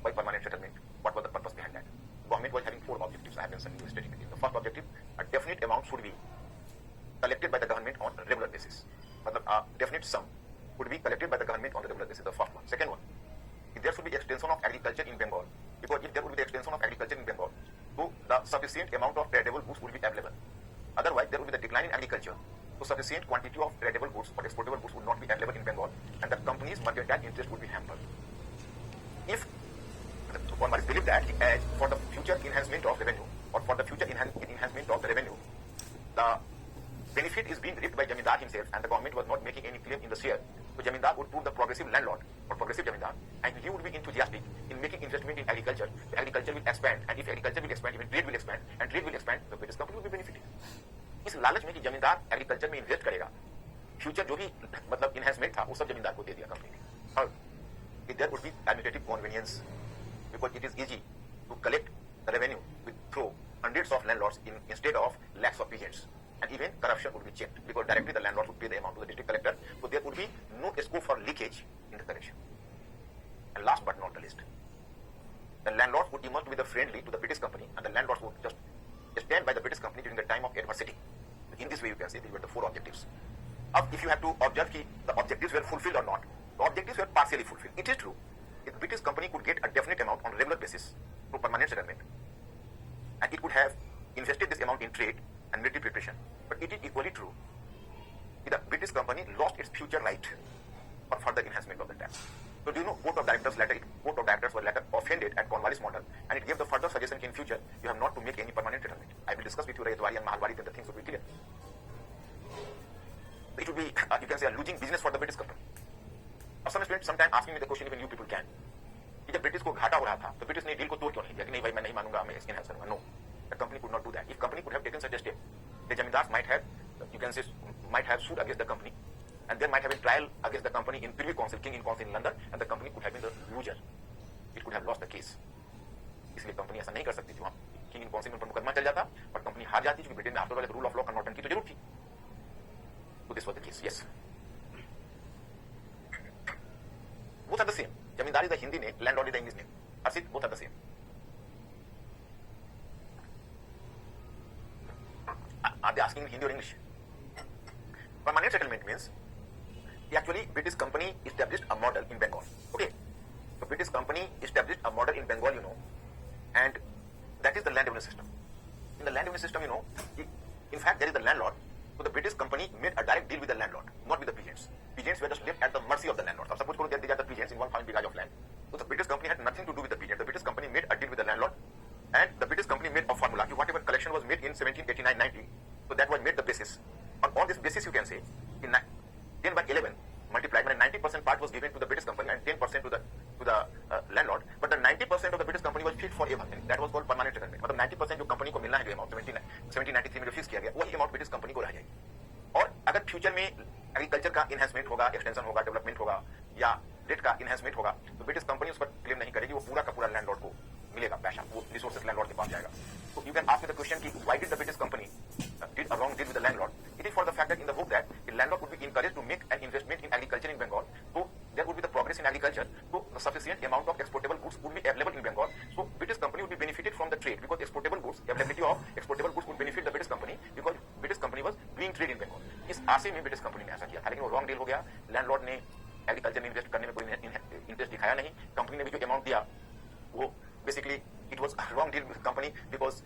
Why permanent settlement? What was the purpose behind that? Government was having four objectives. I have mentioned you strategically. The first objective, a definite amount should be collected by the government on a regular basis. But a definite sum would be collected by the government on a regular basis. The first one. Second one, there should be extension of agriculture in Bengal. Because if there would be the extension of agriculture in Bengal, so the sufficient amount of tradable goods would be available. Otherwise, there would be the decline in agriculture. So sufficient quantity of tradable goods or exportable goods would not be available in Bengal, and the company's mercantile interest would be hampered. If one must believe that for the future enhancement of revenue or for the future enhancement of the revenue, the benefit is being reaped by Jamindar himself and the government was not making any claim in the share. So Jamindar would prove the progressive landlord or progressive Jamindar, and he would be enthusiastic in making investment in agriculture. The agriculture will expand, and if agriculture will expand, even trade will expand, and trade will expand, the British company will be benefited. इस लालच में कि जमींदार agriculture में invest करेगा, future जो भी मतलब इनहेंसमेंट था वो सब जमींदार को दे दिया कंपनी ने। और there would be administrative convenience because it is easy to collect the revenue through hundreds of landlords instead of lakhs of peasants. And even corruption would be checked because directly the landlord would pay the amount to the district collector, so there would be no scope for leakage in the collection. And last but not the least, the landlords would emerge with the friendly to the British company, and the landlords would just stand by the British company during the time of adversity. In this way, you can say these were the four objectives. If you have to observe the objectives were fulfilled or not, the objectives were partially fulfilled. It is true. If British company could get a definite amount on a regular basis through permanent settlement, and it could have invested this amount in trade and military preparation, but it is equally true that the British company lost its future right for further enhancement of the tax. So do you know, board of directors were later offended at Cornwallis model, and it gave the further suggestion in future you have not to make any permanent settlement. I will discuss with you Rayatwari and Mahalwari, then the things will be clear. It would be, you can say, a losing business for the British company. और some students sometimes asking me the question, even you people can, कि जब British को घाटा हो रहा था तो British ने डील को तोड़ क्यों नहीं दिया कि नहीं भाई मैं नहीं मानूंगा, मैं इसके इनहेंस करूंगा. No, the company could not do that. If company could have taken such a step, the zamindars might have, you can say, might have sued against the company, and there might have been trial against the company in Privy Council, King in Council in London, and the company could have been the loser. It could have lost the case. इसलिए company ऐसा नहीं कर सकती थी वहां king in कॉन्सिंग पर मुकदमा चल जाता, बट कंपनी हार जाती क्योंकि ब्रिटेन में after all rule of law कन्वर्टन की तो जरूर थी। तो this was the case. Yes, both are the same. Zamindar is the Hindi name, landlord is the English name. Arsit, both are the same. Are they asking in Hindi or English? Permanent settlement means actually British company established a model in Bengal. Okay, so British company established a model in Bengal, and that is the land revenue system. In the land revenue system, in fact there is the landlord. So the British company made a direct deal with the landlord, not with the peasants. Peasants were just left at the mercy of the landlord. So suppose they are the peasants in 1,000 acres of land. So the British company had nothing to do with the peasants. The British company made a deal with the landlord, and the British company made a formula. Whatever collection was made in 1789-90, so that was made the basis. On this basis, you can say, in 10 by 11 multiplied, when 90% part was given to the British company and 10% to the landlord. But the 90% of the British company was fixed forever. That was called permanent settlement. मतलब 90% जो company को मिलना है, जो amount 1793 में जो fix किया गया, वही अमाउंट ब्रिटिश कंपनी को रह जाएगी. और अगर फ्यूचर में एग्रीकल्चर का इनहेंसमेंट होगा, एक्सटेंशन होगा, डेवलपमेंट होगा, या रेट का इनहेंसमेंट होगा, तो ब्रिटिश कंपनी उस पर क्लेम नहीं करेगी, वो पूरा का पूरा लैंडलॉर्ड को मिलेगा पैसा, वो रिसोर्सेस लैंडलॉर्ड के पास जाएगा. So you can ask me the question कि why did the British company did a wrong deal with the landlord? It is for the fact that in the hope that the landlord would be encouraged to make an investment in agriculture in Bengal. So there would be the progress in agriculture. So the sufficient amount of exportable goods would be available in Bengal. So British company would be benefited from the trade because exportable goods, availability of exportable goods would benefit the British company because British company was doing trade in Bengal. इस आशे में British company ने ऐसा किया था, लेकिन वो wrong deal हो गया. लैंडलॉर्ड ने एग्रीकल्चर में इन्वेस्ट करने में कोई इंटरेस्ट दिखाया नहीं. कंपनी ने भी जो अमाउंट दिया वो basically it was wrong deal with company because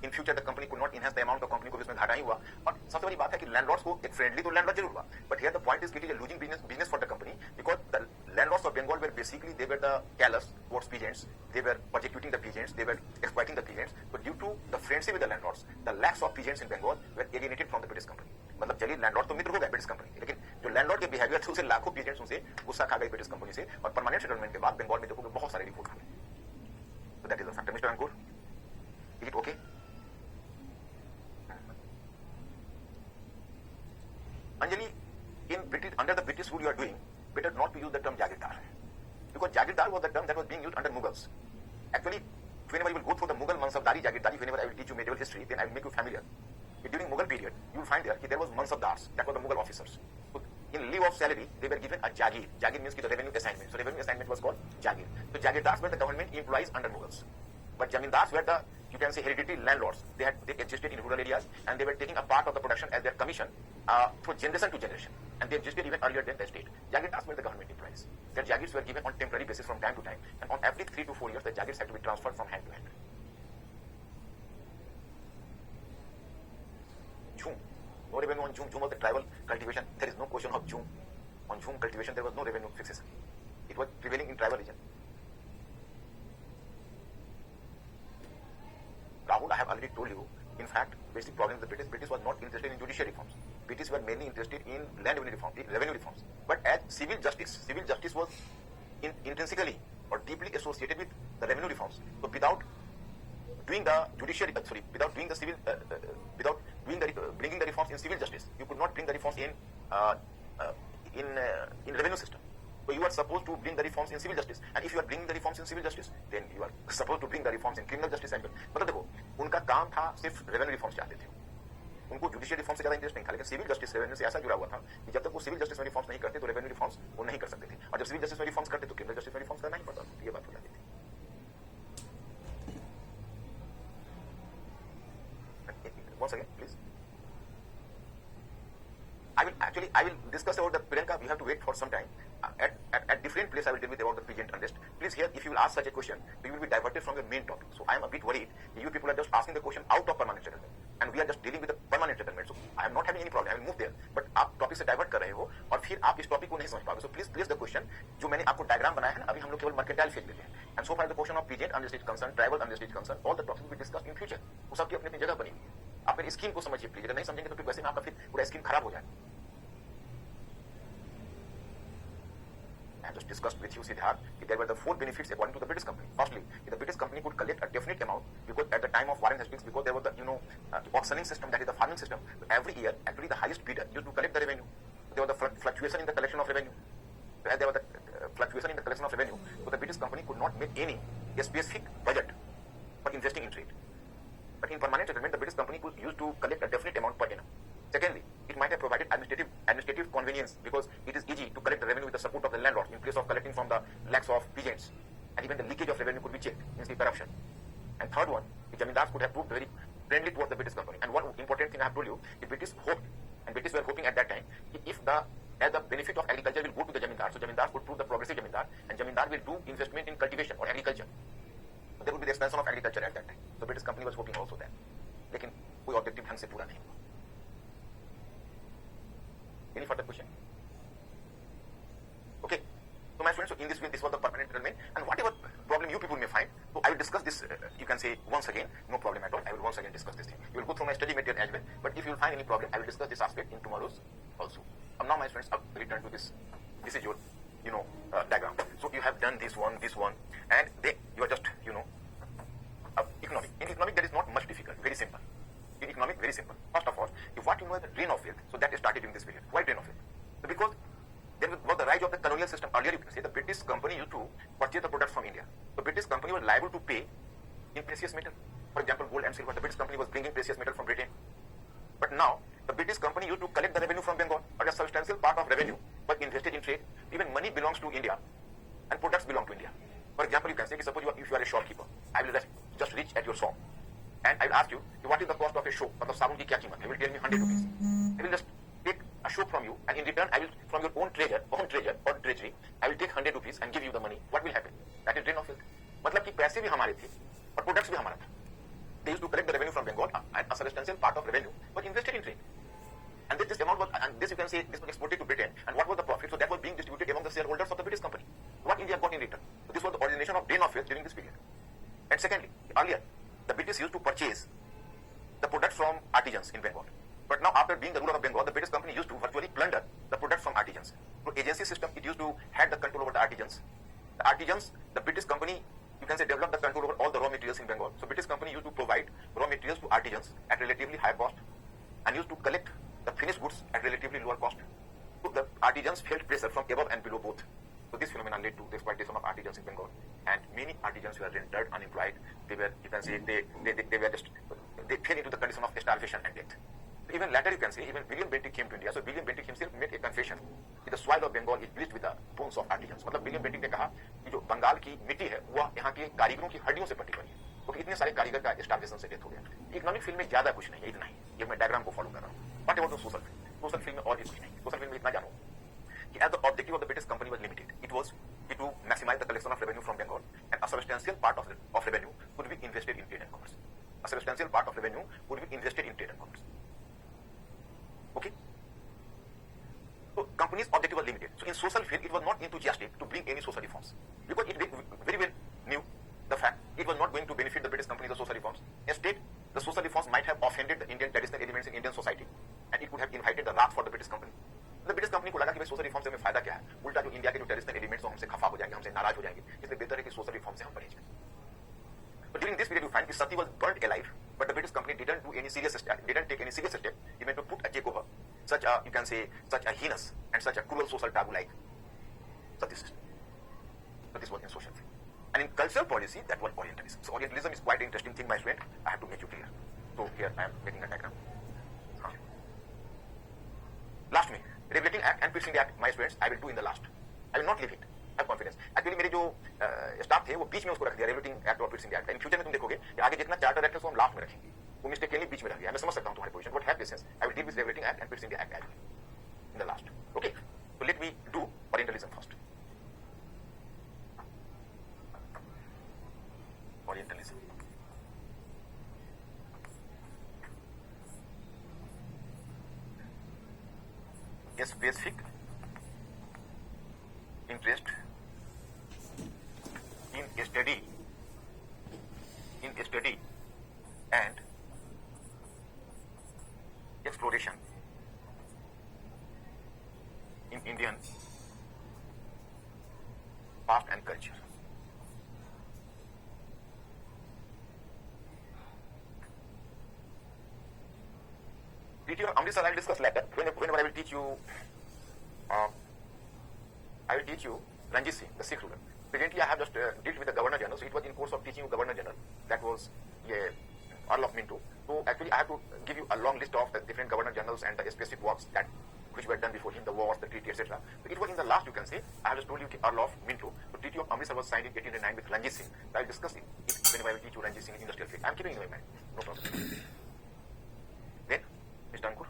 in future the company could not enhance the amount of company को भी उसमें घाटा ही हुआ. और सबसे बड़ी बात है कि लैंडलॉर्ड्स को एक फ्रेंडली तो लैंडलॉर्ड जरूर हुआ, but here the point is कि it is a losing business for the company because the landlords of Bengal were basically they were the callous towards peasants. They were persecuting the peasants. They were exploiting the peasants. But due to the friendship with the landlords, the lakhs of peasants in Bengal were alienated from the British company. मतलब चलिए landlord तो मित्र हो गए British company, लेकिन जो landlord के behaviour थे उसे लाखों पीजेंट्स उनसे गुस्सा खा गए ब्रिटिश कंपनी से. और परमानेंट सेटलमेंट के बाद बंगाल में देखोगे बहुत सारे रिपोर्ट आए. So that is the factor. Mr. Ankur, is it okay? Anjali, under the British rule you are doing, better not to use the term Jagirdar. Because Jagirdar was the term that was being used under Mughals. Actually, whenever you will go through the Mughal Mansabdari Jagirdari, whenever I will teach you medieval history, then I will make you familiar. During Mughal period, you will find there was Mansabdars, that were the Mughal officers. So, in lieu of salary, they were given a Jagir. Jagir means the revenue assignment. So revenue assignment was called Jagir. So Jagirdars were the government employees under Mughals. But Jamindars were the, you can say, hereditary landlords. They existed in rural areas and they were taking a part of the production as their commission through generation to generation. And they existed even earlier than the state. Jagirdars were the government employees. Their Jagirs were given on temporary basis from time to time. And on every 3 to 4 years, the Jagirs had to be transferred from hand to hand. Jhum. No revenue on Jhum. Jhum was the tribal cultivation. There is no question of Jhum. On Jhum cultivation, there was no revenue fixation. It was prevailing in tribal region. Rahul, I have already told you, in fact, basic problem of the British was not interested in judicial reforms. British were mainly interested in land revenue reforms. But as civil justice was intrinsically or deeply associated with the revenue reforms. So without doing the without doing the civil, without doing bringing the reforms in civil justice, you could not bring the reforms in revenue system. So you are supposed to bring the reforms in civil justice, and if you are bringing the reforms in civil justice, then you are supposed to bring the reforms in criminal justice as well. मतलब देखो, उनका काम था सिर्फ revenue reforms चाहते थे. उनको judicial reform से ज्यादा इंटरेस्ट नहीं था, लेकिन सिविल जस्टिस रेवेन्यू से ऐसा जुड़ा हुआ था कि जब तक वो सिविल जस्टिस में रिफॉर्म्स नहीं करते तो रेवेन्यू रिफॉर्म्स वो नहीं कर सकते थे. और जब सिविल जस्टिस में रिफॉर्म्स करते तो क्रिमिनल जस्टिस में रिफॉर्म्स करना ही पड़ता था. ये बात हो जाती थी. Once again, please. I will discuss about the Priyanka. You have to wait for some time. At different place, I will tell you about the peasant unrest. Please here, if you will ask such a question, you will be diverted from your main topic. So I am a bit worried. You people are just asking the question out of permanent settlement, and we are just dealing with the permanent settlement. So I am not having any problem. I will move there. But आप topic से divert कर रहे हो और फिर आप इस topic को नहीं समझ पाओगे. So please place the question. जो मैंने आपको डायग्राम बनाया है ना, अभी हम लोग केवल मर्केंटाइल फेज लेते हैं. And so far the question of peasant unrest is concerned, tribal unrest is concerned, all the topics will be discussed in future. वो सबकी अपनी अपनी जगह बनी हुई है. आप फिर स्कीम को समझिए प्लीज. अगर नहीं समझेंगे तो फिर वैसे में आपका फिर पूरा स्कीम खराब हो जाएगा. I have just discussed with you, Siddharth, that there were the 4 benefits according to the British company. Firstly, the British company could collect a definite amount because at the time of Warren Hastings, because there was the auctioning system, that is the farming system. So every year, actually the highest bidder used to collect the revenue. There was the fluctuation in the collection of revenue. As there was the fluctuation in the collection of revenue, so the British company could not make any specific budget for investing in trade. But in permanent settlement, the British company was used to collect a definite amount per annum. Secondly, it might have provided administrative convenience because it is easy to collect the revenue with the support of the landlord in place of collecting from the lakhs of peasants. And even the leakage of revenue could be checked, means the corruption. And third one, the Jamindars could have proved very friendly towards the British company. And one important thing I have told you, the British hoped, and British were hoping at that time, if as the benefit of agriculture will go to the Jamindar, so Jamindars could prove the progressive Jamindar, and Jamindar will do investment in cultivation or agriculture. So there would be the expansion of agriculture at that time. So British company was hoping also that. लेकिन कोई objective ढंग से पूरा नहीं हुआ. Any further question? Okay. So my friends, so in this way, this was the permanent settlement, and whatever problem you people may find, so I will discuss this. You can say once again, no problem at all. I will once again discuss this thing. You will go through my study material as well. But if you will find any problem, I will discuss this aspect in tomorrow's also. Now, my friends, I'll return to this. This is your, diagram. So you have done this one, and then you are just, economic. In economic, there is not much difficult. Very simple. In economic, very simple. First of all, if what you know is the drain of wealth, so that started in this period. Why drain of wealth? So because there was the rise of the colonial system. Earlier, you can say the British company used to purchase the products from India. The British company was liable to pay in precious metal. For example, gold and silver. The British company was bringing precious metal from Britain. But now, the British company used to collect the revenue from Bengal, but a substantial part of revenue was invested in trade. Even money belongs to India, and products belong to India. For example, you can say, suppose if you are a shopkeeper, I will just reach at your shop, and I will ask you, what is the cost of a soap? मतलब साबुन की क्या कीमत है? You will tell me 100 rupees. I will just take a soap from you, and in return, I will from your own treasure or treasury, I will take 100 rupees and give you the money. What will happen? That is drain of wealth. मतलब कि पैसे भी हमारे थे और products भी हमारा था. They used to collect the revenue from Bengal, and a substantial part of revenue was invested in trade. And this amount was, and this you can say, this was exported to Britain. And what was the profit? So that was being distributed among the shareholders of the British company. What India got in return? So this was the origination of drain of wealth during this period. And secondly, earlier, the British used to purchase the products from artisans in Bengal. But now, after being the ruler of Bengal, the British company used to virtually plunder the products from artisans. So agency system, it used to had the control over the artisans. The artisans, the British company, you can say, developed the control over all the raw materials in Bengal. So British company used to provide raw materials to artisans at relatively high cost and used to collect the finished goods at relatively lower cost. So the artisans felt pressure from above and below both. So this phenomenon led to the exploitation of artisans in Bengal, and many artisans were rendered unemployed. They were, you can say, they fell into the condition of starvation and death. So even later, you can say, even William Bentinck came to India. So William Bentinck himself made a confession that the soil of Bengal is bleached with the bones of artisans. मतलब William Bentinck ने कहा कि जो बंगाल की मिट्टी है वह यहाँ के कारीगरों की हड्डियों से पटी हुई है. तो इतने सारे कारीगर का स्टार्वेशन से डेथ हो गया. इकोनॉमिक फील्ड में ज्यादा कुछ नहीं है, इतना ही. ये मैं डायग्राम को फॉलो कर रहा हूँ. What about the social field? Social field में और भी कुछ नहीं. Social field में इतना जानो कि as the objective of the British company was limited, it was to maximize the collection of revenue from Bengal, and a substantial part of revenue would be invested in trade and commerce. A substantial part of revenue would be invested in trade and commerce. Okay? So company's objective was limited. So in social field, it was not enthusiastic to bring any social reforms because it very well knew the fact it was not going to benefit the British company the social reforms. Instead, the social reforms might have offended the Indian traditional elements in Indian society, and it could have invited the wrath for the British company. The British company को लगा कि भाई social reform से हमें फायदा क्या है, उल्टा जो इंडिया के जो ट्रेडिशनल एलिमेंट्स हमसे खफा हो जाएंगे, हमसे नाराज हो जाएंगे, इसलिए बेहतर है कि सोशल रिफॉर्म से हम परहेज करें. But during this period, you find that Sati was burnt alive, but the British company didn't take any serious step even to put a check over such a, you can say, such a heinous and such a cruel social taboo like Sati system. But this was in social field. And in cultural policy, that was Orientalism. So Orientalism is quite an interesting thing, my friend. I have to make you clear. So here I am making a diagram. Last में Regulating Act and Peace India Act, my friends, I will do in the last. I will not leave it. Have confidence. Actually मेरे जो staff थे वो बीच में उसको रख दिया, regulating act और Pitt's India act. In future में तुम देखोगे कि आगे जितना चार्टर एक्ट है उसको हम लास्ट में रखेंगे. वो मिस्टेकली बीच में रख दिया. मैं समझ सकता हूँ तुम्हारी position. What have this sense, I will deal with regulating act and Pitt's India act in the last. Okay, so let me do orientalism first. Orientalism, a specific interest in study and exploration in Indian past and culture. Teaching Amritsar I will discuss later. Whenever I will teach you, Ranjit Singh, the Sikh ruler. Presently, I have just dealt with the Governor General. So it was in course of teaching you Governor General. That was Earl of Minto. So actually I have to give you a long list of the different governor generals and the specific works that which were done before him, the wars, the treaty, etc. So it was in the last, you can say, I have just told you Earl of Minto. So Treaty of Amritsar was signed in 1809 with Ranjit Singh. So I will discuss it whenever I will teach you Ranjit Singh in industrial field. I am keeping in my mind, no problem. Then, Mr. Ankur.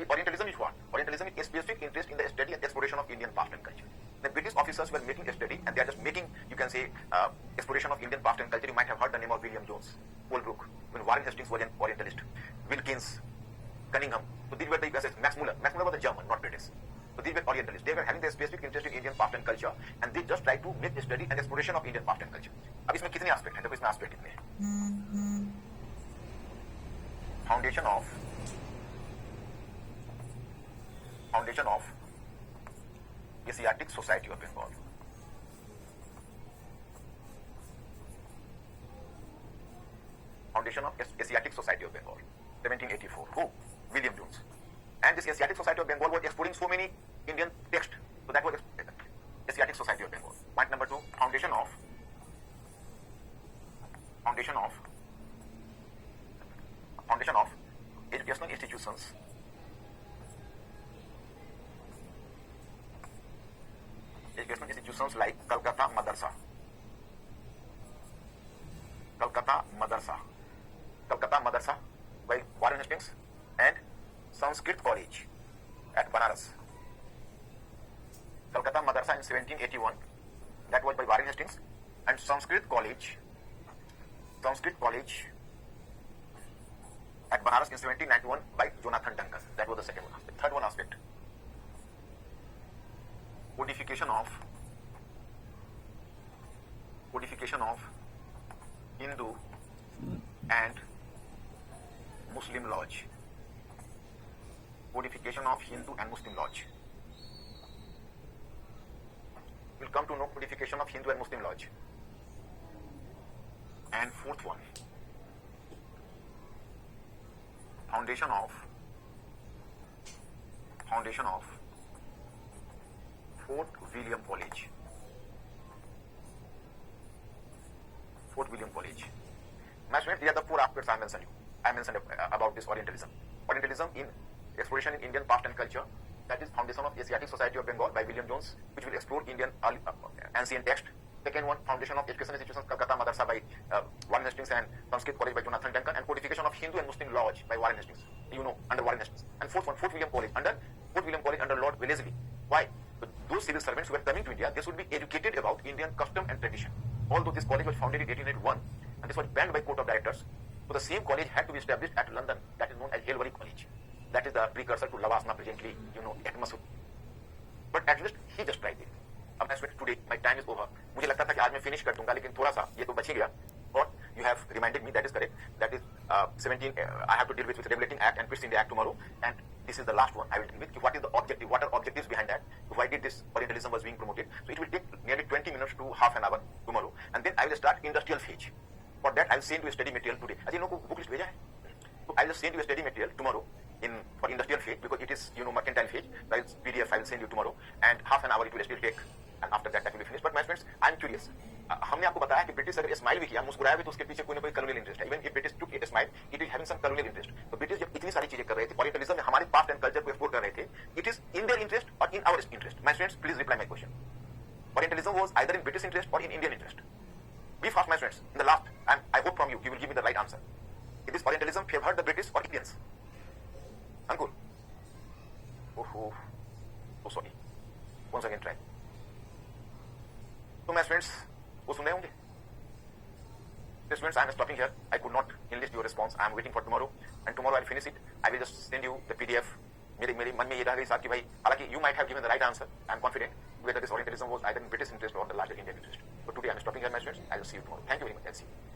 Orientalism is what? Orientalism is a specific interest in the study and exploration of Indian past and culture. The British officers were making a study and they are just making, you can say, exploration of Indian past and culture. You might have heard the name of William Jones, Holbrook, when Warren Hastings was an Orientalist, Wilkins, Cunningham. So these were the, Max Muller. Max Muller was a German, not British. So these were Orientalists. They were having their specific interest in Indian past and culture and they just try to make a study and exploration of Indian past and culture. अब इसमें कितने aspect हैं? देखो इसमें aspect कितने हैं? Foundation of Asiatic Society of Bengal. Foundation of Asiatic Society of Bengal, 1784. Who? William Jones. And this Asiatic Society of Bengal was exploring so many Indian texts. So that was Asiatic Society of Bengal. Point number 2, Foundation of Educational Institutions. Educational institutions like Calcutta Madrasa by Warren Hastings and Sanskrit College at Banaras. Calcutta Madrasa in 1781, that was by Warren Hastings, and Sanskrit College at Banaras in 1791 by Jonathan Duncan. That was the second one aspect. Third one aspect, codification of Hindu and Muslim Lodge. Codification of Hindu and Muslim Lodge. We'll come to know codification of Hindu and Muslim Lodge. And fourth one, foundation of Fort William College. My students, these are the 4 aspects I mentioned about this Orientalism. Orientalism in exploration in Indian past and culture. That is foundation of Asiatic Society of Bengal by William Jones, which will explore Indian ancient text. Second one, foundation of education institutions Calcutta Madrasa by Warren Hastings and Sanskrit College by Jonathan Duncan, and codification of Hindu and Muslim Lodge by Warren Hastings. Under Warren Hastings. And fourth one, Fort William College under Lord Wellesley. Why? Those civil servants who were coming to India, they should be educated about Indian custom and tradition. Although this college was founded in 1881 and this was banned by Court of Directors, so the same college had to be established at London, that is known as Hailbury College. That is the precursor to Lavasna presently, at Mysore. But at least he just tried it. अब मैं today my time is over. मुझे लगता था कि आज मैं finish कर दूंगा, लेकिन थोड़ा सा ये तो बच ही गया. Or you have reminded me, that is correct. That is 17. I have to deal with Regulating Act and Twist in the Act tomorrow, and this is the last one I will deal with. What is the objective? What are objectives behind that? Why did this Orientalism was being promoted? So it will take nearly 20 minutes to half an hour tomorrow, and then I will start industrial phase. For that I will send you a study material today. आज इन लोगों को book list भेजा है. So I will send you a study material tomorrow for industrial phase, because it is mercantile phase. So PDF I will send you tomorrow, and half an hour it will still take, and after that will be finished. But my friends, I am curious. हमने आपको बताया कि British अगर smile भी किया, मुस्कुराया भी, तो उसके पीछे कोई ना कोई कलोनियल इंटरेस्ट है. Even if British took a smile, it is having some colonial interest. तो ब्रिटिश जब इतनी सारी चीजें कर रहे थे, ओरिएंटलिज्म में हमारे पास्ट एंड कल्चर को एक्सप्लोर कर रहे थे, it is in their interest और in our interest. My students, please reply my question. Orientalism was either in British interest or in Indian interest. Be fast, my friends. In the last, and I hope from you will give me the right answer. Is this Orientalism favored the British or Indians? Ankur. Oh, sorry. Once again try. So my friends, वो सुन रहे होंगे? So students, I am stopping here. I could not enlist your response. I am waiting for tomorrow, and tomorrow I will finish it. I will just send you the PDF. मेरे मन में ये रह गई साथ कि भाई, हालांकि you might have given the right answer. I am confident whether this Orientalism was either in British interest or the larger Indian interest. So today I am stopping here, my students. I will see you tomorrow. Thank you very much. I'll see you.